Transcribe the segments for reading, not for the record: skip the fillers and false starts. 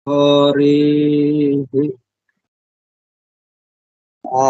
हरिः आ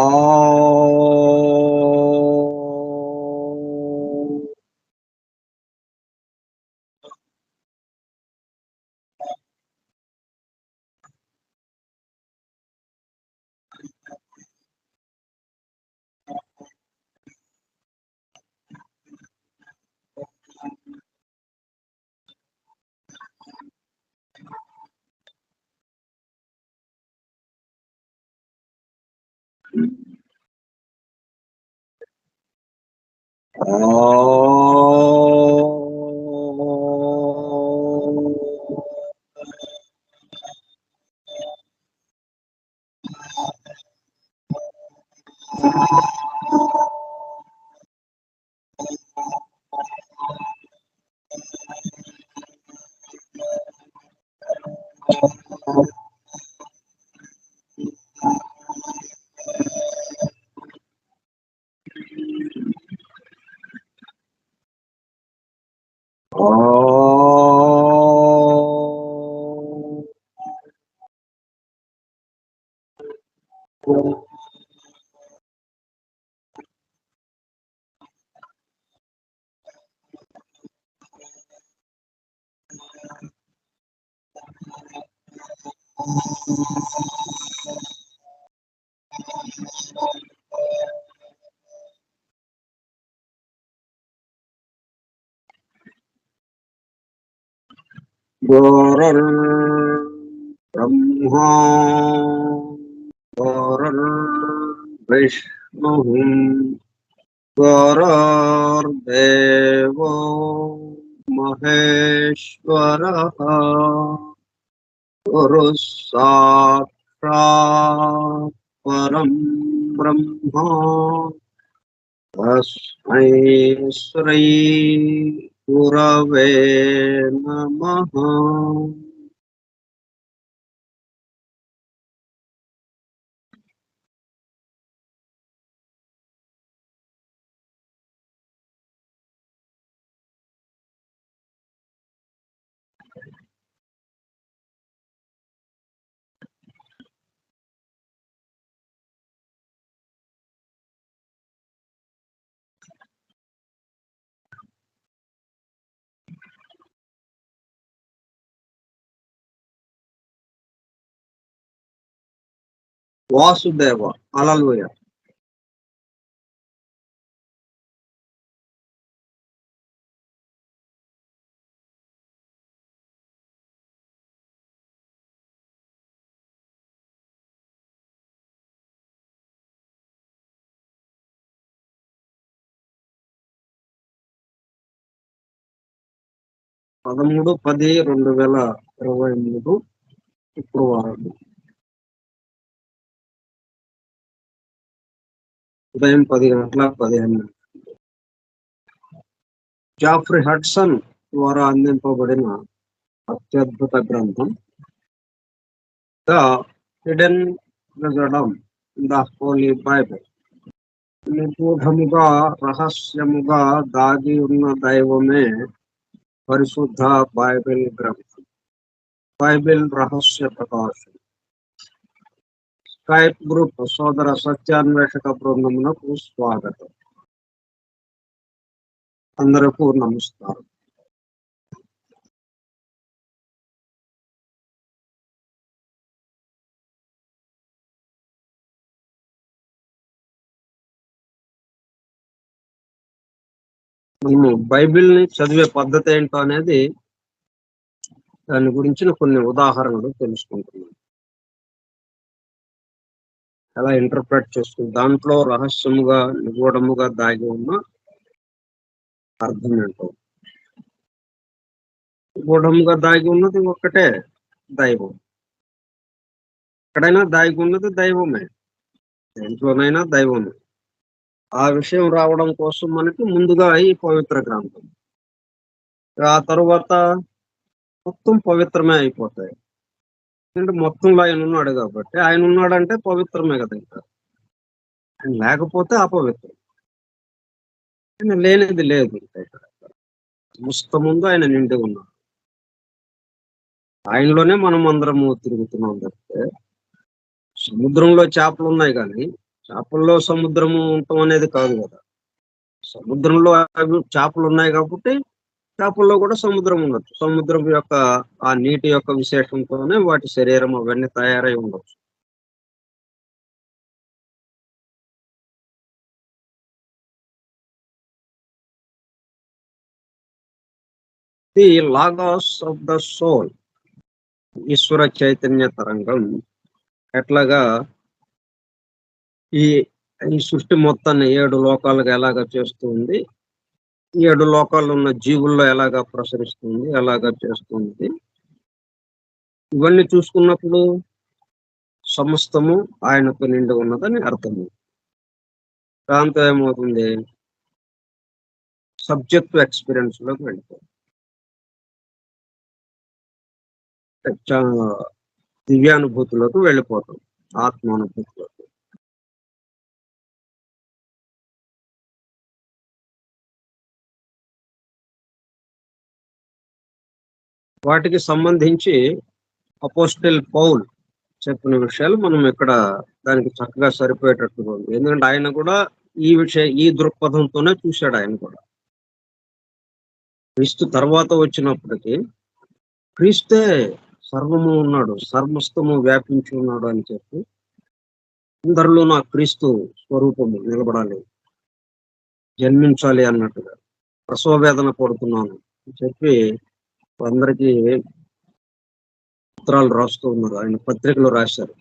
गुरुर्ब्रह्मा गुरुर्विष्णुः गुरुर्देवो महेश्वरः गुरुः साक्षात् परं ब्रह्म तस्मै श्री गुरवे नमः। వాసుదేవ హల్లెలూయా. పదమూడు 10/2023 శుక్రవారం ఉదయం 10:15. జాఫ్రీ హడ్సన్ ద్వారా అందింపబడిన అత్యద్భుత గ్రంథం the hidden wisdom in the holy Bible. నిగూఢముగా రహస్యముగా దాగి ఉన్న దైవమే పరిశుద్ధ బైబిల్ గ్రంథం. బైబిల్ రహస్య ప్రకాశం. స్కైప్ గ్రూప్ సోదర సత్యాన్వేషక బృందమునకు స్వాగతం. అందరకు నమస్కారం. మనము బైబిల్ని చదివే పద్ధతి ఏంటో అనేది దాని గురించిన కొన్ని ఉదాహరణలు తెలుసుకుంటున్నాం. ఎలా ఇంటర్ప్రెట్ చేస్తుంది, దాంట్లో రహస్యముగా నిగూఢముగా దాగి ఉన్న అర్థం ఏంటో. నిగూఢముగా దాగి ఉన్నది ఒక్కటే, దైవం. ఎక్కడైనా దాగి ఉన్నది దైవమే, దేంట్లోనైనా దైవమే. ఆ విషయం రావడం కోసం మనకి ముందుగా ఈ పవిత్ర గ్రంథం, ఆ తరువాత మొత్తం పవిత్రమే అయిపోతాయి. ఎందుకంటే మొత్తంలో ఆయన ఉన్నాడు కాబట్టి, ఆయన ఉన్నాడంటే పవిత్రమే కదా. ఇంకా ఆయన లేకపోతే అపవిత్రం. ఆయన లేనిది లేదు. ఇంకా ఇక్కడ సమస్త ముందు ఆయన నిండి ఉన్నాడు. ఆయనలోనే మనం అందరము తిరుగుతున్నాం తప్పితే సముద్రంలో చేపలు ఉన్నాయి కానీ చేపల్లో సముద్రము ఉండటం అనేది కాదు కదా. సముద్రంలో అవి చేపలు ఉన్నాయి కాబట్టి చేపల్లో కూడా సముద్రం ఉండొచ్చు. సముద్రం యొక్క ఆ నీటి యొక్క విశేషంతోనే వాటి శరీరం అవన్నీ తయారై ఉండొచ్చు. The logos of the soul, ఈశ్వర చైతన్య తరంగం ఎట్లాగా ఈ ఈ సృష్టి మొత్తాన్ని 7 లోకాలుగా ఎలాగ చేస్తుంది, 7 లోకాల్లో ఉన్న జీవుల్లో ఎలాగా ప్రసరిస్తుంది, ఎలాగా చేస్తుంది, ఇవన్నీ చూసుకున్నప్పుడు సమస్తము ఆయనతో నిండి ఉన్నదని అర్థము. దాంతో ఏమవుతుంది, సబ్జెక్టివ్ ఎక్స్పీరియన్స్ లోకి వెళ్ళిపోతుంది. దివ్యానుభూతిలోకి వెళ్ళిపోతాం, ఆత్మానుభూతిలోకి. వాటికి సంబంధించి అపోస్టల్ పౌల్ చెప్పిన విషయాలు మనం ఇక్కడ దానికి చక్కగా సరిపోయేటట్టుగా ఉంది. ఎందుకంటే ఆయన కూడా ఈ దృక్పథంతోనే చూశాడు. ఆయన కూడా క్రీస్తు తర్వాత వచ్చినప్పటికీ క్రీస్తే సర్వము ఉన్నాడు, సర్వస్తము వ్యాపించి ఉన్నాడు అని చెప్పి అందరిలో నా క్రీస్తు స్వరూపము నిలబడాలి, జన్మించాలి అన్నట్టుగా ప్రసవ వేదన పడుతున్నాను అని చెప్పి అందరికీ పత్రాలు రాస్తూ ఉన్నారు, ఆయన పత్రికలు రాశారు.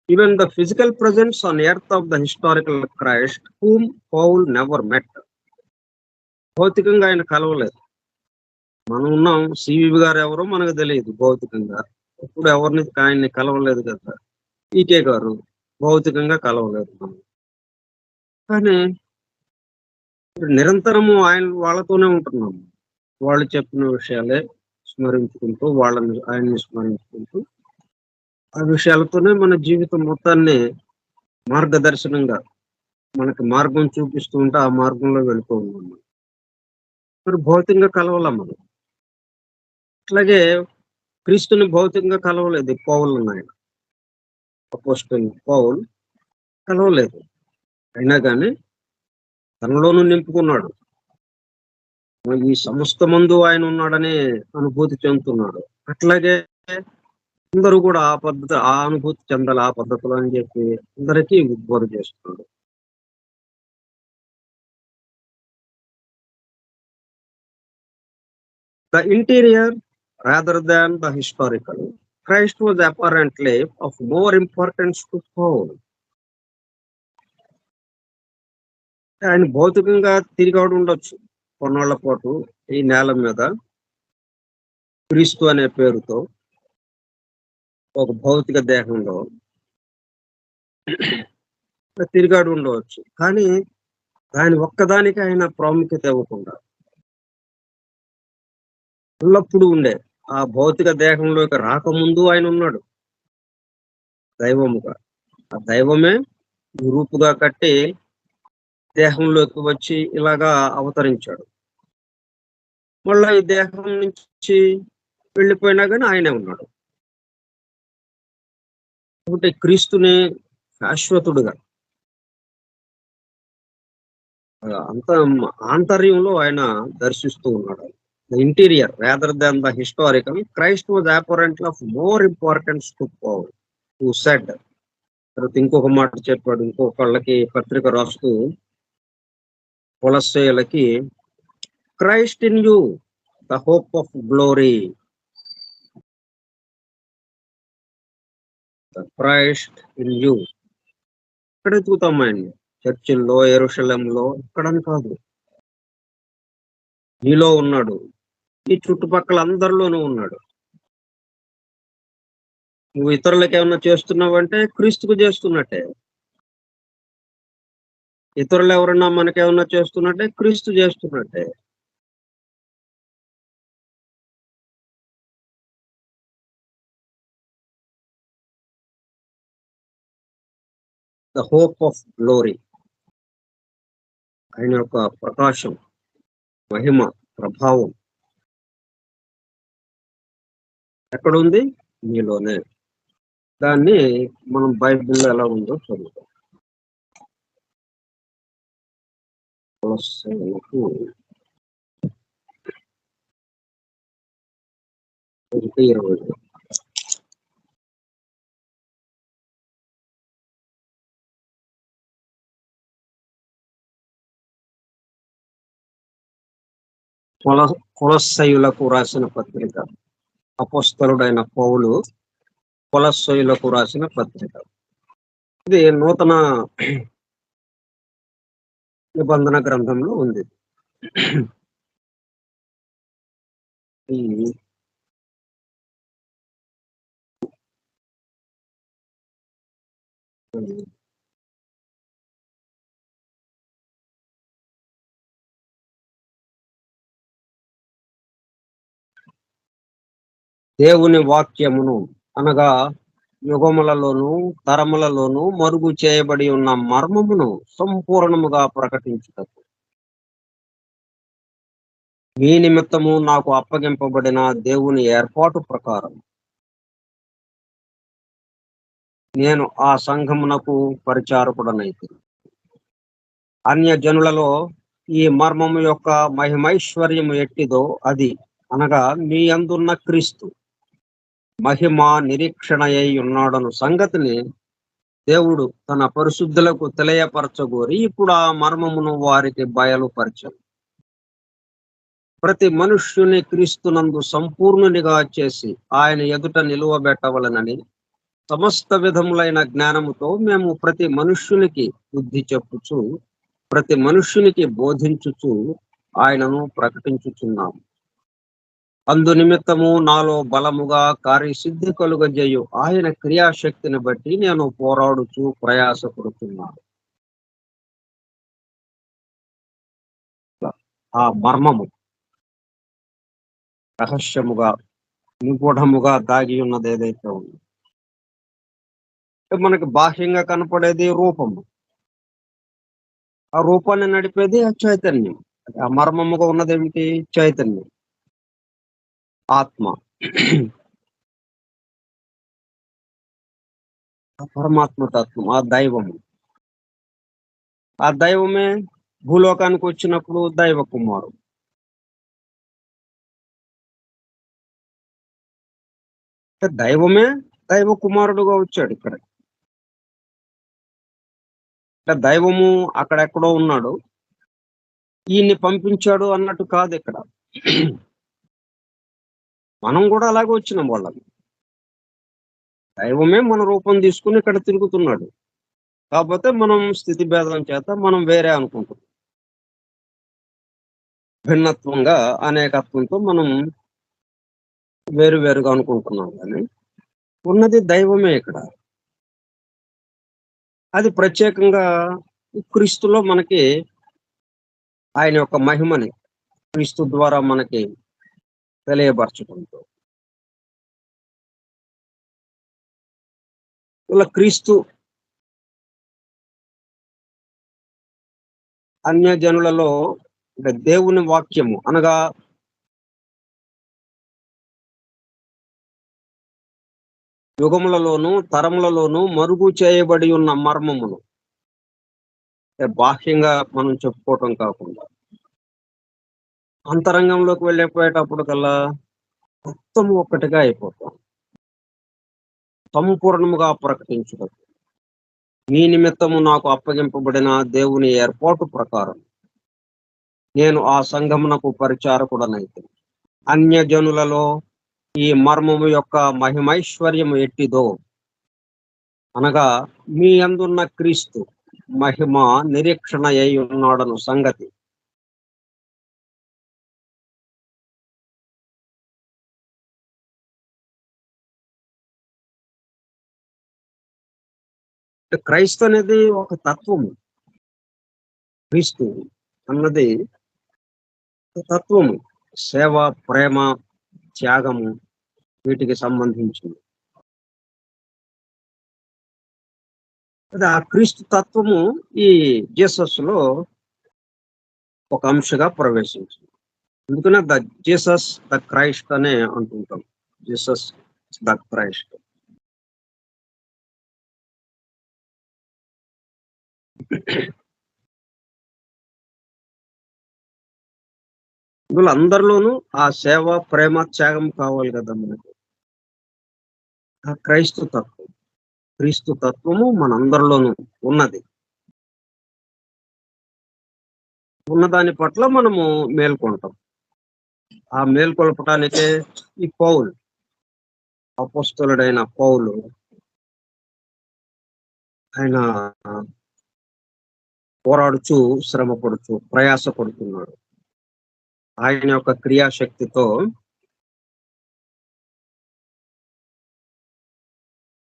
Even the physical presence on earth of the historical Christ, whom Paul never met. భౌతికంగా ఆయన కలవలేదు. మనం ఉన్నాం, సివివి గారు ఎవరో మనకు తెలియదు భౌతికంగా, ఇప్పుడు ఎవరిని ఆయన్ని కలవలేదు కదా. ఈకే గారు భౌతికంగా కలవలేదు మనం, కానీ నిరంతరము వాళ్ళతోనే ఉంటున్నాము. వాళ్ళు చెప్పిన విషయాలే స్మరించుకుంటూ, ఆయన్ని స్మరించుకుంటూ, ఆ విషయాలతోనే మన జీవితం మొత్తాన్ని మార్గదర్శనంగా మనకి మార్గం చూపిస్తూ ఉంటే ఆ మార్గంలో వెళ్ళిపో ఉన్నాం. మరి భౌతికంగా కలవాల మనం. అట్లాగే క్రీస్తుని భౌతికంగా కలవలేదు పౌలు ఆయన, అపోస్టల్ పౌల్ కలవలేదు. అయినా కానీ తనలోనూ నింపుకున్నాడు, ఈ సమస్త మందు ఆయన ఉన్నాడని అనుభూతి చెందుతున్నాడు. అట్లాగే అందరూ కూడా ఆ అనుభూతి చెందాలి ఆ పద్ధతిలో అని చెప్పి అందరికీ ఉద్బోధ చేస్తున్నాడు. The interior rather than the historical, Christ was apparently of more importance to Paul. ఆయన భౌతికంగా తిరిగాడు ఉండొచ్చు కొన్నాళ్ల పాటు ఈ నేల మీద క్రీస్తు అనే పేరుతో ఒక భౌతిక దేహంలో తిరిగాడు ఉండవచ్చు. కానీ దాని ఒక్కదానికి ఆయన ప్రాముఖ్యత ఇవ్వకుండా ఎల్లప్పుడూ ఉండే ఆ భౌతిక దేహంలోకి రాకముందు ఆయన ఉన్నాడు దైవముగా. ఆ దైవమే రూపుగా కట్టి దేహంలోకి వచ్చి ఇలాగా అవతరించాడు. మళ్ళా ఈ దేహం నుంచి వెళ్ళిపోయినా కానీ ఆయనే ఉన్నాడు. కాబట్టి క్రీస్తుని శాశ్వతుడుగా అంత ఆంతర్యంలో ఆయన దర్శిస్తూ ఉన్నాడు. The interior rather than the historical, Christ was apparently of more importance to Paul, who said. తర్వాత ఇంకొక మాట చెప్పాడు, ఇంకొకళ్ళకి పత్రిక రాస్తూ కొలస్సీయులకి, Christ in you the hope of glory. Christ in you ఇక్కడ ఎత్తుకుతాం ఆయన్ని, చర్చిల్లో యెరూషలేములో ఇక్కడని కాదు, నీలో ఉన్నాడు, ఈ చుట్టుపక్కల అందరిలోనూ ఉన్నాడు. నువ్వు ఇతరులకు ఏమన్నా చేస్తున్నావంటే క్రీస్తుకు చేస్తున్నట్టే, ఇతరులు ఎవరన్నా మనకేమన్నా చేస్తున్నట్టే క్రీస్తు చేస్తున్నట్టే. ద హోప్ ఆఫ్ గ్లోరీ, ఆయన యొక్క ప్రకాశం, మహిమ, ప్రభావం ఎక్కడుంది? మీలోనే. దాన్ని మనం బైబిల్‌లో ఎలా ఉందో చదువుదాం. కొలస్సీయులకు 1:20. కొలస్సీయులకు రాసిన పత్రిక. అపోస్తలుడైన పౌలు కొలస్సీయులకు రాసిన పత్రిక. ఇది నూతన నిబంధన గ్రంథంలో ఉంది. ఈ దేవుని వాక్యమును అనగా యుగములలోను తరములలోను మరుగు చేయబడి ఉన్న మర్మమును సంపూర్ణముగా ప్రకటించుటకు మీ నిమిత్తము నాకు అప్పగింపబడిన దేవుని ఏర్పాటు ప్రకారం నేను ఆ సంఘమునకు పరిచారకుడనైతే అన్య జనులలో ఈ మర్మము యొక్క మహిమైశ్వర్యము ఎట్టిదో అది అనగా మీ అందున్న క్రీస్తు మహిమ నిరీక్షణ అయి ఉన్నాడను సంగతిని దేవుడు తన పరిశుద్ధులకు తెలియపరచగోరి ఇప్పుడు ఆ మర్మమును వారికి బయలుపరచను. ప్రతి మనుష్యుని క్రీస్తునందు సంపూర్ణునిగా చేసి ఆయన ఎదుట నిలువబెట్టవలనని సమస్త విధములైన జ్ఞానముతో మేము ప్రతి మనుష్యునికి బుద్ధి చెప్పుచు ప్రతి మనుష్యునికి బోధించుచు ఆయనను ప్రకటించుచున్నాము. అందు నిమిత్తము నాలో బలముగా కార్యసిద్ధి కలుగజేయు ఆయన క్రియాశక్తిని బట్టి నేను పోరాడుచు ప్రయాసపడుతున్నాను. ఆ మర్మము రహస్యముగా నిగూఢముగా దాగి ఉన్నది ఏదైతే ఉందో మనకి బాహ్యంగా కనపడేది రూపము. ఆ రూపాన్ని నడిపేది ఆ చైతన్యం. ఆ మర్మముగా ఉన్నదేమిటి? చైతన్యం, ఆత్మ. ఆ పరమాత్మ తత్వం, ఆ దైవము. ఆ దైవమే భూలోకానికి వచ్చినప్పుడు దైవ కుమారుడు. దైవమే దైవ కుమారుడుగా వచ్చాడు ఇక్కడ. దైవము అక్కడెక్కడో ఉన్నాడు, ఈయన్ని పంపించాడు అన్నట్టు కాదు ఇక్కడ. మనం కూడా అలాగే వచ్చినాం వాళ్ళకి. దైవమే మన రూపం తీసుకుని ఇక్కడ తిరుగుతున్నాడు. కాకపోతే మనం స్థితి భేదం చేత మనం వేరే అనుకుంటున్నాం. భిన్నత్వంగా అనేకత్వంతో మనం వేరుగా అనుకుంటున్నాం కానీ ఉన్నది దైవమే ఇక్కడ. అది ప్రత్యేకంగా క్రీస్తులో మనకి ఆయన యొక్క మహిమని క్రీస్తు ద్వారా మనకి తెలియపరచడంతో ఇలా క్రీస్తు అన్య జనులలో దేవుని వాక్యము అనగా యుగములలోను తరములలోను మరుగు చేయబడి ఉన్న మర్మమును బాహ్యంగా మనం చెప్పుకోవటం కాకుండా అంతరంగంలోకి వెళ్ళిపోయేటప్పుడు కల్లా మొత్తం ఒక్కటిగా అయిపోతాం. సంపూర్ణముగా ప్రకటించడం మీ నిమిత్తము నాకు అప్పగింపబడిన దేవుని ఏర్పాటు ప్రకారం నేను ఆ సంఘమునకు పరిచారకుడనైతే అన్య జనులలో ఈ మర్మము యొక్క మహిమైశ్వర్యము ఎట్టిదో అనగా మీ అందున్న క్రీస్తు మహిమ నిరీక్షణ అయి ఉన్నాడను సంగతి క్రైస్తు అనేది ఒక తత్వము. క్రీస్తు అన్నది తత్వము, సేవ, ప్రేమ, త్యాగము వీటికి సంబంధించింది. ఆ క్రీస్తు తత్వము ఈ జీసస్ లో ఒక అంశగా ప్రవేశించింది. అందుకనే జీసస్ ద క్రైస్ట్ అనే అంటుంటాం. Jesus the Christ. వీళ్ళందరిలోనూ ఆ సేవ, ప్రేమ, త్యాగం కావాలి కదా మనకు. ఆ క్రైస్తు తత్వం, క్రీస్తు తత్వము మనందరిలోనూ ఉన్నది. ఉన్నదాని పట్ల మనము మేల్కొంటాం. ఆ మేల్కొల్పటానికే ఈ పౌలు, అపోస్తలుడైన పౌలు ఆయన పోరాడుచు, శ్రమ పడుచు, ప్రయాస పడుతున్నాడు. ఆయన యొక్క క్రియాశక్తితో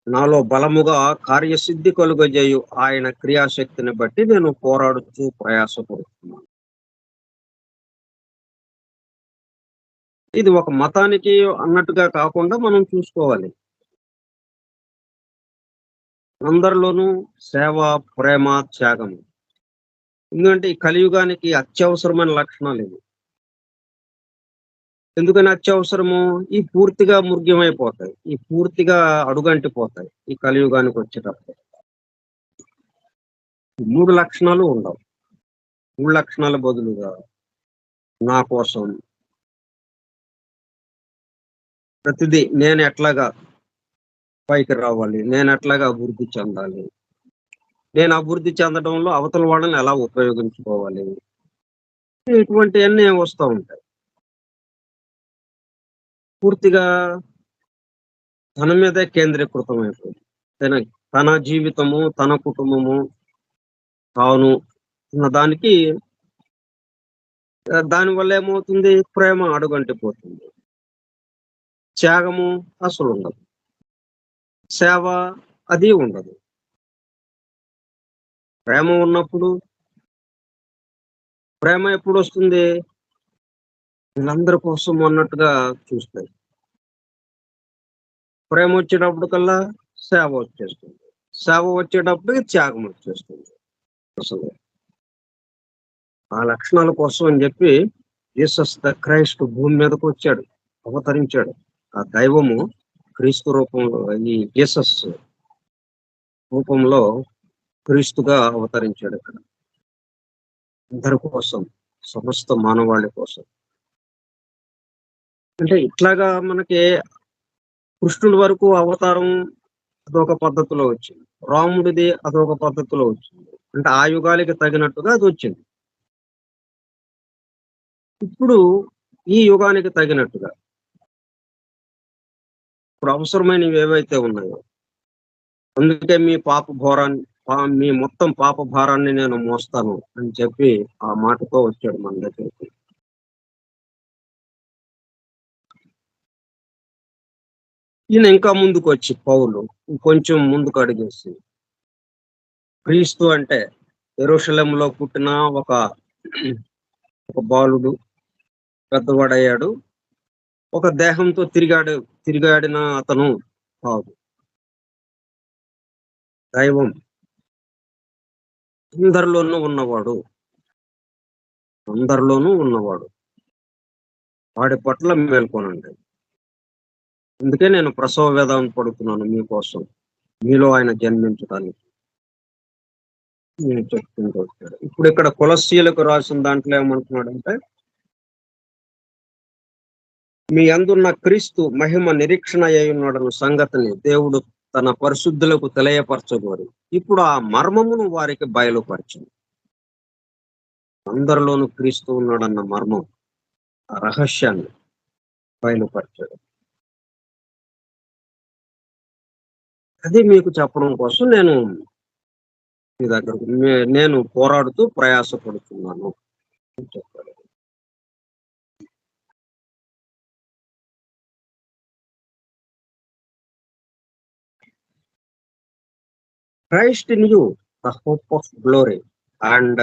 నాలో బలముగా కార్యసిద్ధి కలుగజేయు ఆయన క్రియాశక్తిని బట్టి నేను పోరాడుచు ప్రయాసపడుతున్నాను. ఇది ఒక మతానికి అన్నట్టుగా కాకుండా మనం చూసుకోవాలి. అందరిలోనూ సేవ, ప్రేమ, త్యాగం. ఎందుకంటే ఈ కలియుగానికి అత్యవసరమైన లక్షణాలు ఇవి. ఎందుకని అత్యవసరము? ఈ పూర్తిగా మృగ్యమైపోతాయి. ఈ పూర్తిగా అడుగంటిపోతాయి. ఈ కలియుగానికి వచ్చేటప్పుడు. 3 లక్షణాలు ఉండవు. 3 లక్షణాల బదులుగా నా కోసం ప్రతిదీ నేను ఎట్లాగా పైకి రావాలి, నేను ఎట్లాగా అభివృద్ధి చెందాలి, నేను అభివృద్ధి చెందడంలో అవతల వాళ్ళని ఎలా ఉపయోగించుకోవాలి, ఇటువంటివన్నీ వస్తూ ఉంటాయి. పూర్తిగా తన మీదే కేంద్రీకృతం అయిపోయింది. తన తన జీవితము, తన కుటుంబము, తాను ఉన్న దానికి దానివల్ల ఏమవుతుంది? ప్రేమ అడుగంటిపోతుంది. త్యాగము అసలు ఉండదు. సేవ అది ఉండదు. ప్రేమ ఉన్నప్పుడు ప్రేమ ఎప్పుడొస్తుంది? వీళ్ళందరి కోసం అన్నట్టుగా చూస్తాయి. ప్రేమ వచ్చేటప్పటికల్లా సేవ వచ్చేస్తుంది. సేవ వచ్చేటప్పటికి త్యాగం వచ్చేస్తుంది. అసలు ఆ లక్షణాల కోసం అని చెప్పి జీసస్ ద క్రైస్ట్ భూమి మీదకు వచ్చాడు, అవతరించాడు. ఆ దైవము క్రీస్తు రూపంలో ఈ జీసస్ రూపంలో క్రీస్తుగా అవతరించాడు ఇక్కడ. అందరి కోసం, సమస్త మానవాళి కోసం. అంటే ఇట్లాగా మనకి కృష్ణుడి వరకు అవతారం అదొక పద్ధతిలో వచ్చింది. రాముడిది అదొక పద్ధతిలో వచ్చింది. అంటే ఆ యుగానికి తగినట్టుగా అది వచ్చింది. ఇప్పుడు ఈ యుగానికి తగినట్టుగా ఇప్పుడు అవసరమైనవి ఏవైతే ఉన్నాయో, అందుకే మీ మొత్తం పాప భారాన్ని నేను మోస్తాను అని చెప్పి ఆ మాటతో వచ్చాడు మన దగ్గరికి. ఈయన ఇంకా ముందుకొచ్చి పౌలు కొంచెం ముందుకు అడిగేసి క్రీస్తు అంటే యెరూషలేములో పుట్టిన ఒక ఒక బాలుడు పెద్దవాడయ్యాడు. ఒక దేహంతో తిరిగాడిన అతను కాదు. దైవం అందరిలోనూ ఉన్నవాడు. అందరిలోనూ ఉన్నవాడు. వాడి పట్ల మేల్కొనండి. అందుకే నేను ప్రసవ వేదన పడుతున్నాను మీకోసం. మీలో ఆయన జన్మించడానికి నేను చెప్పుకుంటూ వచ్చాడు. ఇప్పుడు ఇక్కడ కొలస్సీయులకు రాసిన దాంట్లో ఏమంటున్నాడంటే, మీ యందున్న క్రీస్తు మహిమ నిరీక్షణ అయ్యున్నాడన్న సంగతిని దేవుడు తన పరిశుద్ధులకు తెలియపరచగోరి ఇప్పుడు ఆ మర్మమును వారికి బయలుపరిచింది. అందరిలోనూ క్రీస్తు ఉన్నాడన్న మర్మం, ఆ రహస్యాన్ని బయలుపరిచాడు. అది మీకు చెప్పడం కోసం మీ దగ్గరకు నేను పోరాడుతూ ప్రయాసపడుతున్నాను అని చెప్పాడు. Christ in you the hope of glory. And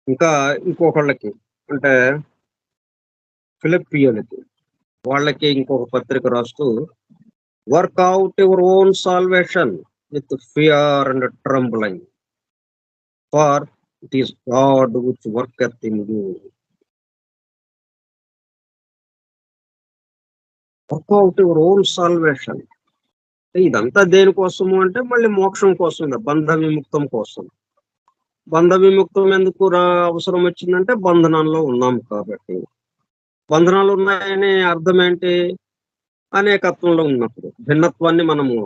ఇంకా ఇంకొకళ్ళకి అంటే ఫిలిప్పీయులకి వాళ్ళకి ఇంకొక పత్రిక రాస్తూ, work out your own salvation with fear and trembling, for it is God which worketh in you. Work out your own salvation. ఇదంతా దేనికోసము అంటే మళ్ళీ మోక్షం కోసం, బంధ విముక్తం కోసం. బంధ విముక్తం ఎందుకు అవసరం వచ్చిందంటే బంధనాల్లో ఉన్నాం కాబట్టి. బంధనాలు ఉన్నాయనే అర్థం ఏంటి? అనేకత్వంలో ఉన్నప్పుడు. భిన్నత్వాన్ని మనము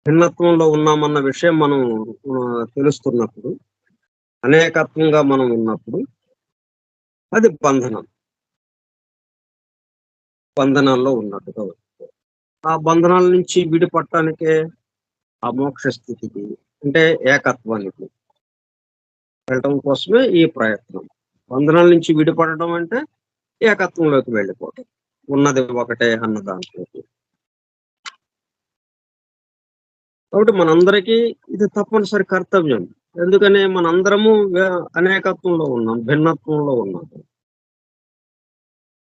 భిన్నత్వంలో ఉన్నామన్న విషయం మనం తెలుస్తున్నప్పుడు, అనేకత్వంగా మనం ఉన్నప్పుడు అది బంధనం. బంధనాల్లో ఉన్నట్టుగా. ఆ బంధనాల నుంచి విడిపడటానికే ఆ మోక్ష స్థితికి అంటే ఏకత్వానికి వెళ్ళటం కోసమే ఈ ప్రయత్నం. బంధనాల నుంచి విడిపడడం అంటే ఏకత్వంలోకి వెళ్ళిపోవటం. ఉన్నది ఒకటే అన్న దాంట్లోకి. కాబట్టి మనందరికీ ఇది తప్పనిసరి కర్తవ్యం. ఎందుకని మనందరము అనేకత్వంలో ఉన్నాం, భిన్నత్వంలో ఉన్నాం.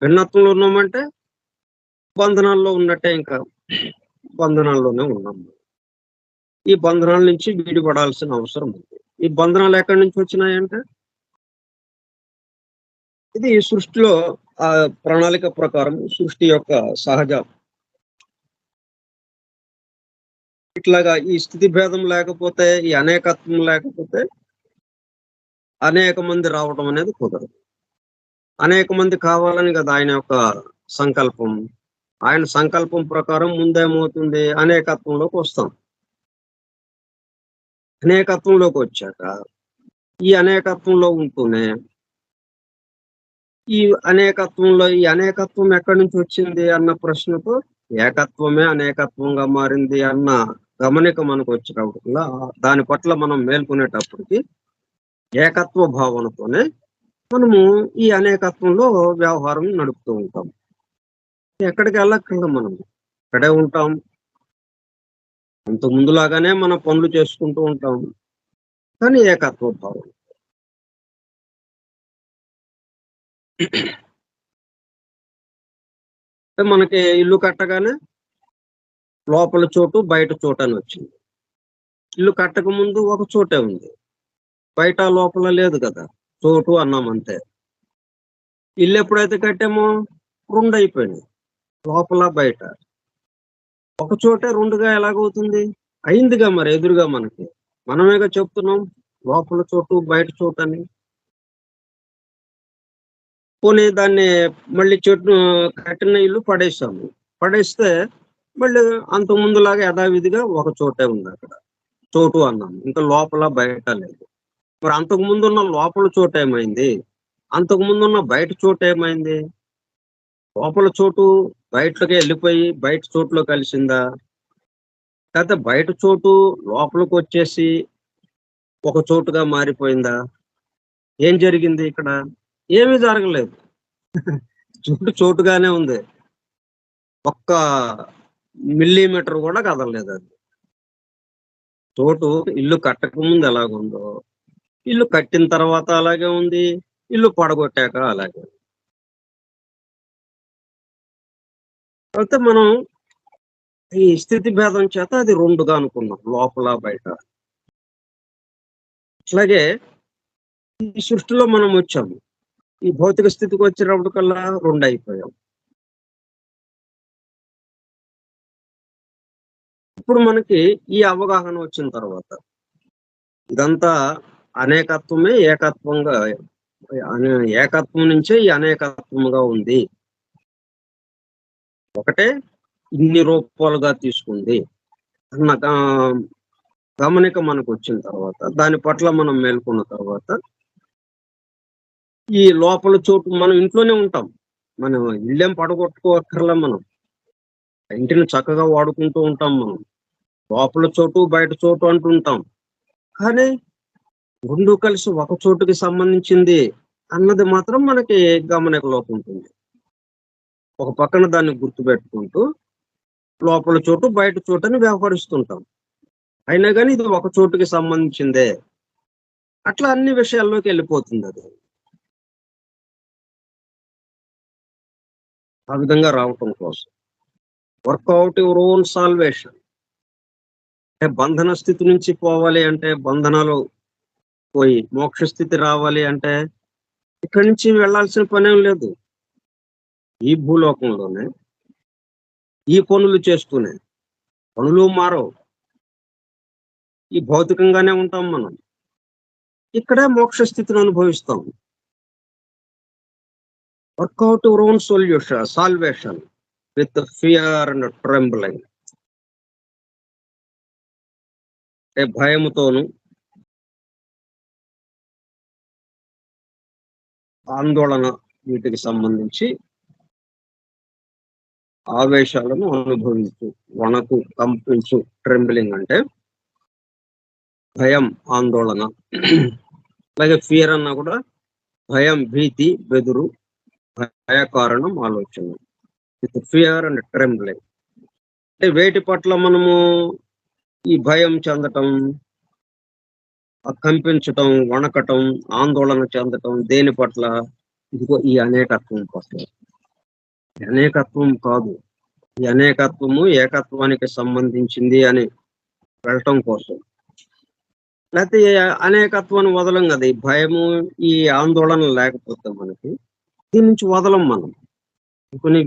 భిన్నత్వంలో ఉన్నామంటే బంధనాల్లో ఉన్నట్టే ఇంకా. బంధనాల్లోనే ఉన్నాం. ఈ బంధనాల నుంచి విడిపడాల్సిన అవసరం ఉంది. ఈ బంధనాలు ఎక్కడి నుంచి వచ్చినాయంటే ఇది సృష్టిలో ఆ ప్రణాళిక ప్రకారం సృష్టి యొక్క సహజ. ఇట్లాగా ఈ స్థితి భేదం లేకపోతే, ఈ అనేకత్వం లేకపోతే అనేక మంది రావడం అనేది కుదరదు. అనేక మంది కావాలని కదా ఆయన యొక్క సంకల్పం. ఆయన సంకల్పం ప్రకారం ముందేమవుతుంది, అనేకత్వంలోకి వస్తాం. అనేకత్వంలోకి వచ్చాక ఈ అనేకత్వంలో ఉంటూనే ఈ అనేకత్వం ఎక్కడి నుంచి వచ్చింది అన్న ప్రశ్నకు ఏకత్వమే అనేకత్వంగా మారింది అన్న గమనిక మనకు వచ్చినప్పుడు దాని పట్ల మనం మేల్కొనేటప్పటికి ఏకత్వ భావనతోనే మనము ఈ అనేకత్వంలో వ్యవహారం నడుపుతూ ఉంటాం. ఎక్కడికి వెళ్ళక్కర్లేదు, మనం ఇక్కడే ఉంటాం. అంత ముందులాగానే మన పనులు చేసుకుంటూ ఉంటాం, కానీ ఏకత్వ భావం. మనకి ఇల్లు కట్టగానే లోపల చోటు బయట చోటు అని వచ్చింది. ఇల్లు కట్టక ముందు ఒక చోటే ఉంది, బయట లోపల లేదు కదా, చోటు అన్నాం అంతే. ఇల్లు ఎప్పుడైతే కట్టామో రెండు అయిపోయింది, లోపల బయట. ఒక చోటే రెండుగా ఎలాగవుతుంది? అయిందిగా మరి ఎదురుగా మనకి. మనమేగా చెప్తున్నాం లోపల చోటు బయట చోటు అని. పోనీ దాన్ని మళ్ళీ చెట్టు కట్టిన ఇల్లు పడేసాము. పడేస్తే మళ్ళీ అంత ముందులాగా యథావిధిగా ఒక చోటే ఉంది అక్కడ, చోటు అన్నాము. ఇంకా లోపల బయట లేదు. మరి అంతకు ముందున్న లోపల చోటు ఏమైంది? అంతకు ముందున్న బయట చోటు ఏమైంది? లోపల చోటు బయటలోకి వెళ్ళిపోయి బయట చోటులో కలిసిందా? లేకపోతే బయట చోటు లోపలికి వచ్చేసి ఒక చోటుగా మారిపోయిందా? ఏం జరిగింది ఇక్కడ? ఏమీ జరగలేదు. చోటు చోటుగానే ఉంది. ఒక్క మిల్లీమీటర్ కూడా కదలలేదు అది. చోటు ఇల్లు కట్టక ముందు ఎలాగుందో, ఇల్లు కట్టిన తర్వాత అలాగే ఉంది, ఇల్లు పడగొట్టాక అలాగే. అయితే మనం ఈ స్థితి భేదం చేత అది రెండుగా అనుకున్నాం, లోపల బయట. అట్లాగే ఈ సృష్టిలో మనం వచ్చాము. ఈ భౌతిక స్థితికి వచ్చేటప్పటికల్లా రెండు అయిపోయాం. ఇప్పుడు మనకి ఈ అవగాహన వచ్చిన తర్వాత ఇదంతా అనేకత్వమే ఏకత్వంగా, ఏకత్వం నుంచే ఈ అనేకత్వంగా ఉంది. ఒకటే ఇన్ని రూపాలుగా తీసుకుంది అన్న గమనిక మనకు వచ్చిన తర్వాత, దాని పట్ల మనం మేల్కొన్న తర్వాత ఈ లోపల చోటు, మనం ఇంట్లోనే ఉంటాం, మనం ఇల్లేం పడగొట్టుకోక్కర్లా. మనం ఇంటిని చక్కగా వాడుకుంటూ ఉంటాం. మనం లోపల చోటు బయట చోటు అంటుంటాం, కానీ రెండు కలిసి ఒక చోటుకి సంబంధించింది అన్నది మాత్రం మనకి గమనికలోకి ఉంటుంది. ఒక పక్కన దాన్ని గుర్తుపెట్టుకుంటూ లోపల చోటు బయట చోటు అని వ్యవహరిస్తుంటాం. అయినా కానీ ఇది ఒక చోటుకి సంబంధించిందే. అట్లా అన్ని విషయాల్లోకి వెళ్ళిపోతుంది అది. ఆ విధంగా రావటం కోసం వర్కౌట్ యువర్ ఓన్ సాల్వేషన్. అంటే బంధన స్థితి నుంచి పోవాలి అంటే, బంధనాలు పోయి మోక్ష స్థితి రావాలి అంటే ఇక్కడి నుంచి వెళ్ళాల్సిన పనేం లేదు. ఈ భూలోకంలోనే ఈ పనులు చేస్తూనే, పనులు మారవు. ఈ భౌతికంగానే ఉంటాం మనం. ఇక్కడే మోక్ష స్థితిని అనుభవిస్తాం. Work out your own salvation with fear and trembling. అంటే భయముతోను, ఆందోళన వీటికి సంబంధించి ఆవేశాలను అనుభవించు. వణకు, కంపించు. ట్రెంబ్లింగ్ అంటే భయం, ఆందోళన. అలాగే ఫియర్ అన్నా కూడా భయం, భీతి, బెదురు, భయ కారణం, ఆలోచన. విత్ ఫియర్ అండ్ ట్రెంబ్లింగ్ అంటే వేటి పట్ల మనము ఈ భయం చెందటం, కంపించటం, వణకటం, ఆందోళన చెందటం దేని పట్ల? ఇదిగో ఈ అనేకత్వం పట్ల. అనేకత్వం కాదు, ఈ అనేకత్వము ఏకత్వానికి సంబంధించింది అని వెళ్ళటం కోసం. లేకపోతే అనేకత్వాన్ని వదలం కదా. ఈ భయము, ఈ ఆందోళన లేకపోతే మనకి దీని నుంచి వదలం మనం.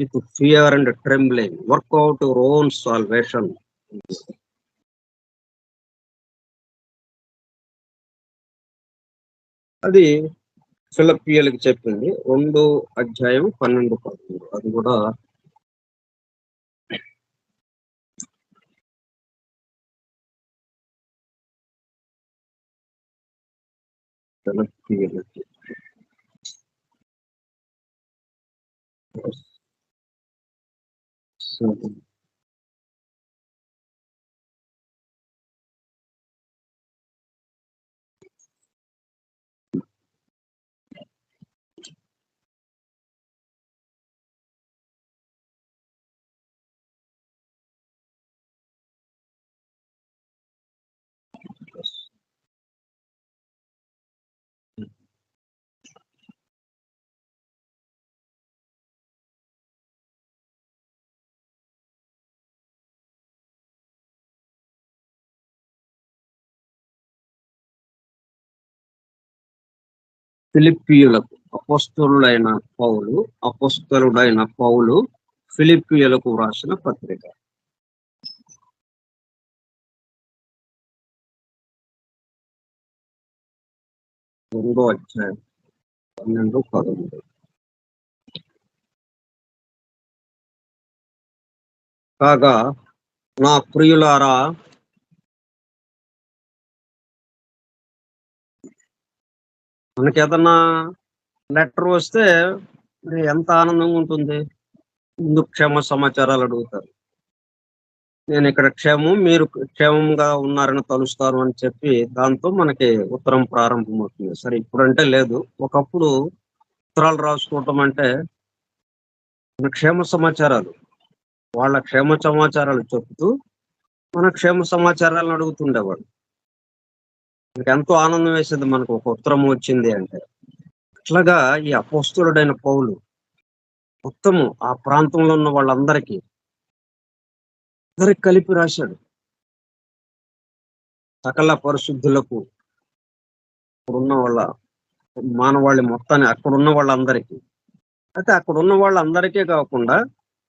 With fear and trembling work out your own salvation. అది ఫిలిప్పీయులకు చెప్పింది 2:12-13. అది కూడా ఫిలిప్పీయులకి ఫిలిప్పీయులకు అపోస్తలుడైన పౌలు ఫిలిప్పీయులకు వ్రాసిన పత్రిక. 2:12-13. కాగా నా ప్రియులారా, మనకి ఏదన్నా లెటర్ వస్తే ఎంత ఆనందంగా ఉంటుంది. ముందు క్షేమ సమాచారాలు అడుగుతారు. నేను ఇక్కడ క్షేమం, మీరు క్షేమంగా ఉన్నారని తలుస్తారు అని చెప్పి దాంతో మనకి ఉత్తరం ప్రారంభమవుతుంది. సరే, ఇప్పుడంటే లేదు. ఒకప్పుడు ఉత్తరాలు రాసుకోవటం అంటే మన క్షేమ సమాచారాలు, వాళ్ళ క్షేమ సమాచారాలు చెప్తూ మన క్షేమ సమాచారాలను అడుగుతుండేవాడు. మనకి ఎంతో ఆనందం వేసేది మనకు ఒక ఉత్తరం వచ్చింది అంటే. అట్లాగా ఈ అపోస్తలుడైన పౌలు మొత్తము ఆ ప్రాంతంలో ఉన్న వాళ్ళందరికీ అందరికి కలిపి రాశాడు. సకల పరిశుద్ధులకు, అక్కడున్న వాళ్ళ మానవాళి మొత్తాన్ని, అక్కడున్న వాళ్ళందరికీ. అయితే అక్కడున్న వాళ్ళందరికీ కాకుండా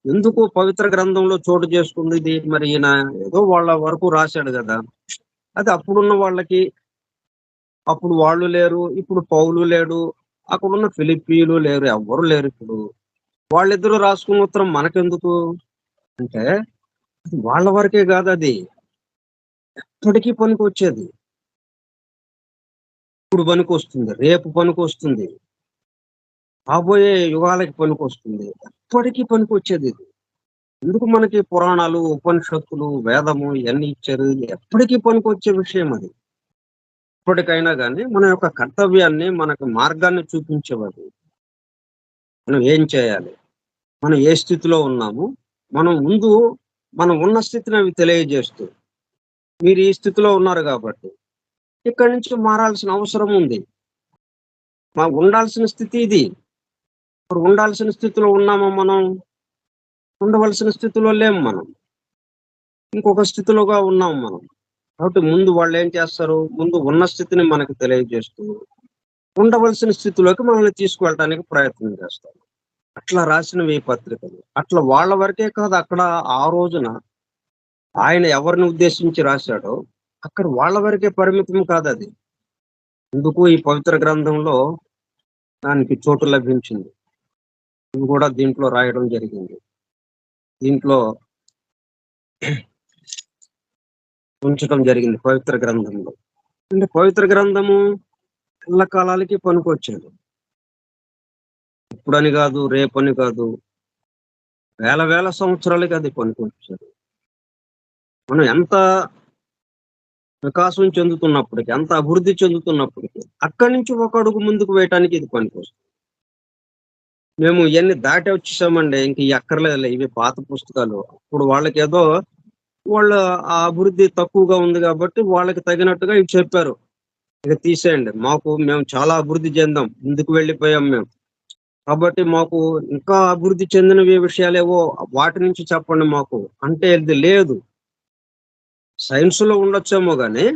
ఎందుకు పవిత్ర గ్రంథంలో చోటు చేసుకుంది ఇది? మరి ఈయన ఏదో వాళ్ళ వరకు రాశాడు కదా. అది అప్పుడున్న వాళ్ళకి, అప్పుడు వాళ్ళు లేరు, ఇప్పుడు పౌలు లేడు, అక్కడున్న ఫిలిప్పీయులు లేరు, ఎవ్వరు లేరు ఇప్పుడు. వాళ్ళిద్దరూ రాసుకున్న ఉత్తరం మనకెందుకు అంటే, వాళ్ళ వరకే కాదు, అది ఎప్పటికీ పనికి వచ్చేది. ఇప్పుడు పనికి వస్తుంది, రేపు పనికి వస్తుంది, రాబోయే యుగాలకి పనికి వస్తుంది, ఎప్పటికీ పనికి వచ్చేది ఇది. ఎందుకు మనకి పురాణాలు, ఉపనిషత్తులు, వేదము ఇవన్నీ ఇచ్చారు? ఎప్పటికీ పనికి వచ్చే విషయం అది. ఇప్పటికైనా కానీ మన యొక్క కర్తవ్యాన్ని, మనకు మార్గాన్ని చూపించేవాడు. మనం ఏం చేయాలి, మనం ఏ స్థితిలో ఉన్నాము, మనం ఉన్న స్థితిని అవి తెలియజేస్తూ, మీరు ఈ స్థితిలో ఉన్నారు కాబట్టి ఇక్కడి నుంచి మారాల్సిన అవసరం ఉంది. ఉండాల్సిన స్థితి ఇది. ఇప్పుడు ఉండాల్సిన స్థితిలో ఉన్నామా మనం? ఉండవలసిన స్థితిలో లేము మనం. ఇంకొక స్థితిలోగా ఉన్నాం మనం. కాబట్టి ముందు వాళ్ళు ఏం చేస్తారు? ముందు ఉన్న స్థితిని మనకు తెలియజేస్తూ ఉండవలసిన స్థితిలోకి మనల్ని తీసుకువెళ్ళటానికి ప్రయత్నం చేస్తాడు. అట్లా రాసినవి ఈ పత్రికలు. అట్లా వాళ్ళ వరకే కాదు, అక్కడ ఆ రోజున ఆయన ఎవరిని ఉద్దేశించి రాశాడో అక్కడ వాళ్ళ వరకే పరిమితం కాదది. ఎందుకు ఈ పవిత్ర గ్రంథంలో దానికి చోటు లభించింది. ఇది కూడా దీంట్లో రాయడం జరిగింది. దీంట్లో ఉంచడం జరిగింది పవిత్ర గ్రంథంలో. అంటే పవిత్ర గ్రంథము ఎల్లకాలాలకి పనికొచ్చేది. ఇప్పుడని కాదు, రేపని కాదు, వేల వేల సంవత్సరాలకి అది పనికొచ్చేది. మనం ఎంత వికాసం చెందుతున్నప్పటికీ, ఎంత అభివృద్ధి చెందుతున్నప్పటికీ, అక్కడి నుంచి ఒక అడుగు ముందుకు వేయటానికి ఇది పనికొస్తుంది. మేము ఇయన్నీ దాటి వచ్చేసామండి. ఇంక ఇయి అక్కర్లేదులే, ఇవి పాత పుస్తకాలు. ఇప్పుడు వాళ్ళకేదో వాళ్ళ ఆ అభివృద్ధి తక్కువగా ఉంది కాబట్టి వాళ్ళకి తగినట్టుగా ఇవి చెప్పారు. ఇక తీసేయండి. మేము చాలా అభివృద్ధి చెందాం. ముందుకు వెళ్ళిపోయాం మేము. కాబట్టి మాకు ఇంకా అభివృద్ధి చెందినవి విషయాలేవో వాటి నుంచి చెప్పండి మాకు. అంటే ఇది లేదు. సైన్స్‌లో ఉండొచ్చేమో గాని,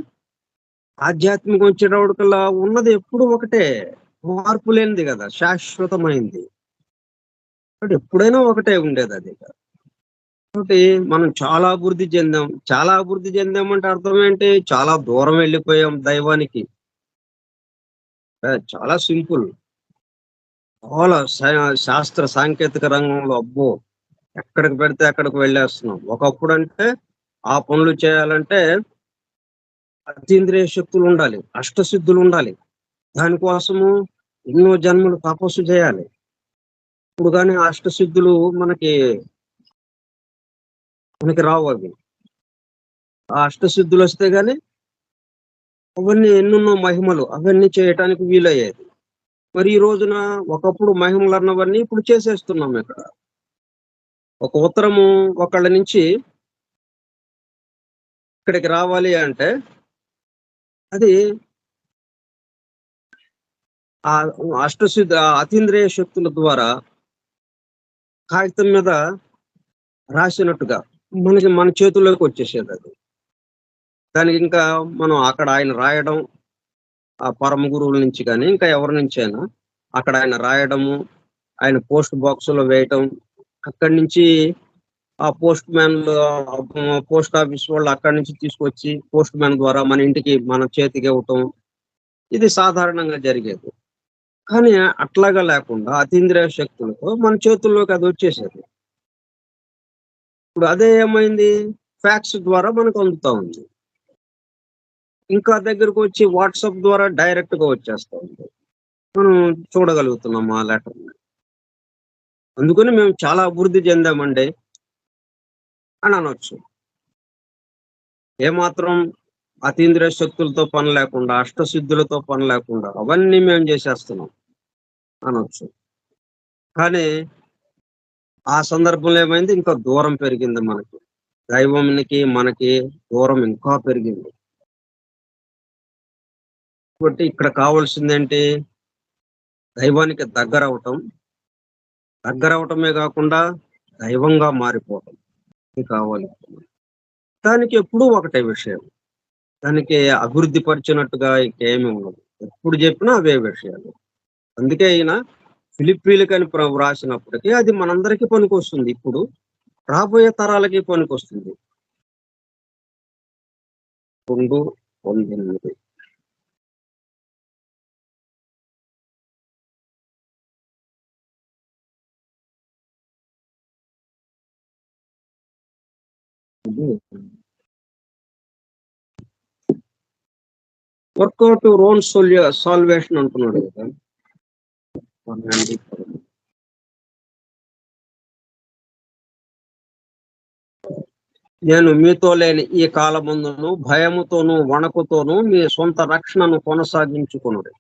ఆధ్యాత్మికం వచ్చేటప్పటికల్లా ఉన్నది ఎప్పుడూ ఒకటే. మార్పు లేనిది గదా! శాశ్వతమైంది. కాబట్టి ఎప్పుడైనా ఒకటే ఉండేదది. కాబట్టి మనం చాలా అభివృద్ధి చెందాం. చాలా అభివృద్ధి చెందామంటే అర్థం ఏంటి? చాలా దూరం వెళ్ళిపోయాం దైవానికి. చాలా సింపుల్. చాలా శాస్త్ర సాంకేతిక రంగంలో అబ్బో! ఎక్కడికి పెడితే అక్కడికి వెళ్ళేస్తున్నాం. ఒకప్పుడంటే ఆ పనులు చేయాలంటే అతీంద్రియ శక్తులుండాలి. అష్టసిద్ధులుండాలి. దానికోసము ఎన్నో జన్మలు తపస్సు చేయాలి. ఇప్పుడు గాని ఆ అష్టసిద్ధులు మనకి రావవి. ఆ అష్టసిద్ధులొస్తే గాని అవన్నీ ఎన్నెన్నో మహిమలు అవన్నీ చేయటానికి వీలయ్యేది. మరి ఈ రోజున ఒకప్పుడు మహిమలన్నవన్నీ ఇప్పుడు చేసేస్తున్నాం ఇక్కడ. ఒక ఉత్తరము ఒకళ్ళ నుంచి ఇక్కడికి రావాలి అంటే అది ఆ అతీంద్రియ శక్తుల ద్వారా కాగితం మీద రాసినట్టుగా మన చేతుల్లోకి వచ్చేసేదది. దానికి ఇంకా మనం అక్కడ ఆయన రాయడం, ఆ పరమ గురువుల నుంచి గాని, ఇంకా ఎవరి నుంచైనా అక్కడ ఆయన రాయడము, ఆయన పోస్ట్ బాక్స్‌లో వేయటం, అక్కడి నుంచి ఆ పోస్ట్ ఆఫీస్ వాళ్ళు అక్కడి నుంచి తీసుకొచ్చి పోస్ట్ మ్యాన్ ద్వారా మన ఇంటికి, మన చేతికి ఇవ్వటం. ఇది సాధారణంగా జరిగేది. కానీ అట్లాగా లేకుండా అతీంద్రియ శక్తులతో మన చేతుల్లోకి అదొచ్చేసేది. ఇప్పుడు అదే ఏమైంది? ఫ్యాక్స్ ద్వారా మనకు అందుతా ఉంది. ఇంకా దగ్గరకొచ్చి వాట్సాప్ ద్వారా డైరెక్ట్‌గా వచ్చేస్తా ఉంది. మనం చూడగలుగుతున్నాం ఆ లెటర్‌ని. అందుకని మేము చాలా అభివృద్ధి చెందామండి అని అనొచ్చు. ఏమాత్రం అతీంద్రియ శక్తులతో పని లేకుండా, అష్టసిద్ధులతో పని లేకుండా అవన్నీ మేము చేసేస్తున్నాం అనొచ్చు. కానీ ఆ సందర్భంలో ఏమైంది? ఇంకా దూరం పెరిగింది మనకి. దైవానికి, మనకి దూరం ఇంకా పెరిగింది. కాబట్టి ఇక్కడ కావాల్సిందేంటి? దైవానికి దగ్గరవ్వటం. దగ్గరవ్వటమే గాకుండా దైవంగా మారిపోవటం. ఇది కావాలి. దానికి ఎప్పుడూ ఒకటే విషయం. దానికి అభివృద్ధి పరిచినట్టుగా ఇంకేమి ఉండదు. ఎప్పుడు జెప్పినా అవే విషయాలు. అందుకే ఈయన ఫిలిప్పీలకని రాసినప్పటికీ అది మనందరికీ పనికొస్తుంది ఇప్పుడు. రాబోయే తరాలకి పనికొస్తుంది. 2:19 వర్కౌట్ యువర్ ఓన్ సాల్వేషన్ అంటున్నాడు కదా! అవునండి. నేను మీతో లేని ఈ కాలమందును భయముతోను, వణకుతోను మీ సొంత రక్షణను కొనసాగించుకొనుడి.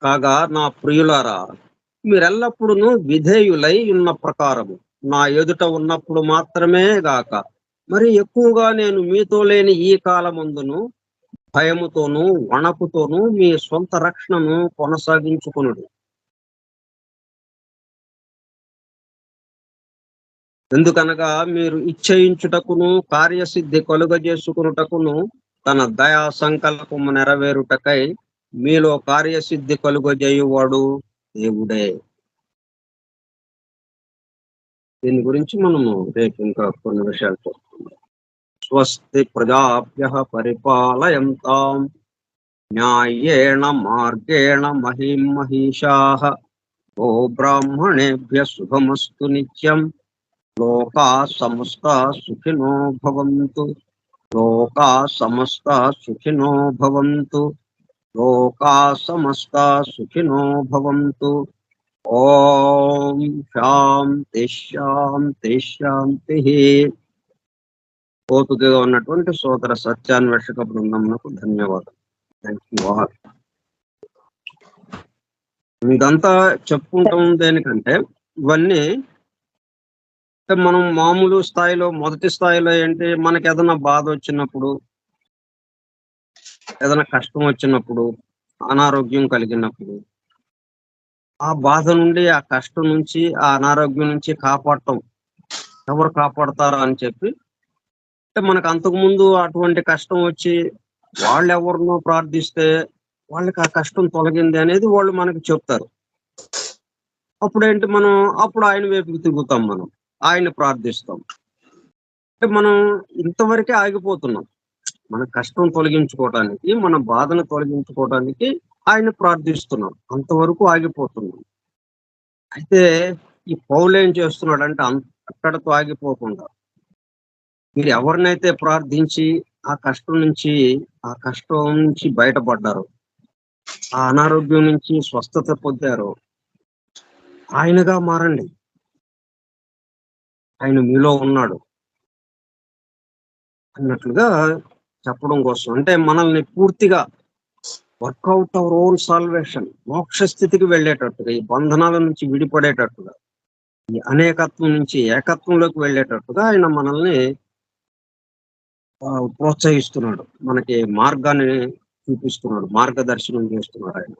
కాగా నా ప్రియులారా, మీరెల్లప్పుడును విధేయులై ఉన్న ప్రకారము నా ఎదుట ఉన్నప్పుడు మాత్రమే గాక, మరి ఎక్కువగా నేను మీతో లేని ఈ కాలమందును భయముతోను, వణకుతోను మీ సొంత రక్షణను కొనసాగించుకొనుడి. ఎందుకనగా మీరు ఇచ్చయించుటకును, కార్యసిద్ధి కలుగజేసుకొనుటకును, తన దయా సంకల్పము నెరవేరుటకై మీలో కార్యసిద్ధి కలుగజేయువాడు దేవుడే. దీని గురించి మనము రేపు ఇంకా కొన్ని విషయాలు చెప్పుకుందాం. స్వస్తి ప్రజాభ్యః పరిపాలయంతాం న్యాయేణ మార్గేణ మహిం మహిషాః గో బ్రాహ్మణేభ్యః శుభమస్తు నిత్యం. లోకాః సమస్తాః సుఖినో భవంతు. లోకాః సమస్తాః సుఖినో భవంతు. లోకాః సమస్తాః సుఖినో భవంతు. ఓం శాంతి శాంతి శాంతి. ఓపికగా ఉన్నటువంటి సోదర సత్యాన్వేషక బృందమునకు ధన్యవాదాలు. Thank you all. ఇదంతా చెప్పుకుంటాం దేనికంటే ఇవన్నీ మనం మామూలు స్థాయిలో మొదటి స్థాయిలో ఏంటి, మనకి ఏదైనా బాధ వచ్చినప్పుడు, ఏదైనా కష్టం వచ్చినప్పుడు, అనారోగ్యం కలిగినప్పుడు, ఆ బాధ నుండి, ఆ కష్టం నుంచి, ఆ అనారోగ్యం నుంచి కాపాడటం ఎవరు కాపాడతారా అని చెప్పి, అంటే మనకు అంతకుముందు అటువంటి కష్టం వచ్చి వాళ్ళు ఎవరినో ప్రార్థిస్తే వాళ్ళకి ఆ కష్టం తొలగింది అనేది వాళ్ళు మనకి చెప్తారు. అప్పుడేంటి మనం అప్పుడు ఆయన వైపుకి తిరుగుతాం, మనం ఆయన్ని ప్రార్థిస్తాం. అంటే మనం ఇంతవరకే ఆగిపోతున్నాం. మన కష్టం తొలగించుకోవడానికి, మన బాధను తొలగించుకోవడానికి ఆయన ప్రార్థిస్తున్నాం, అంతవరకు ఆగిపోతున్నాం. అయితే ఈ పౌలు ఏం చేస్తున్నాడంటే అక్కడతో ఆగిపోకుండా మీరు ఎవరినైతే ప్రార్థించి ఆ కష్టం నుంచి బయటపడ్డారో, ఆ అనారోగ్యం నుంచి స్వస్థత పొందారో ఆయనగా మారండి. ఆయన మీలో ఉన్నాడు అన్నట్లుగా చెప్పడం కోసం, అంటే మనల్ని పూర్తిగా వర్కౌట్ అవర్ ఓన్ సాల్వేషన్, మోక్ష స్థితికి వెళ్ళేటట్టుగా, ఈ బంధనాల నుంచి విడిపడేటట్టుగా, ఈ అనేకత్వం నుంచి ఏకత్వంలోకి వెళ్ళేటట్టుగా ఆయన మనల్ని ప్రోత్సహిస్తున్నాడు, మనకి మార్గాన్ని చూపిస్తున్నాడు, మార్గదర్శనం చేస్తున్నాడు ఆయన.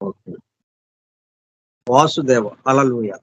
ఓకే. వాసుదేవ. హల్లెలూయా.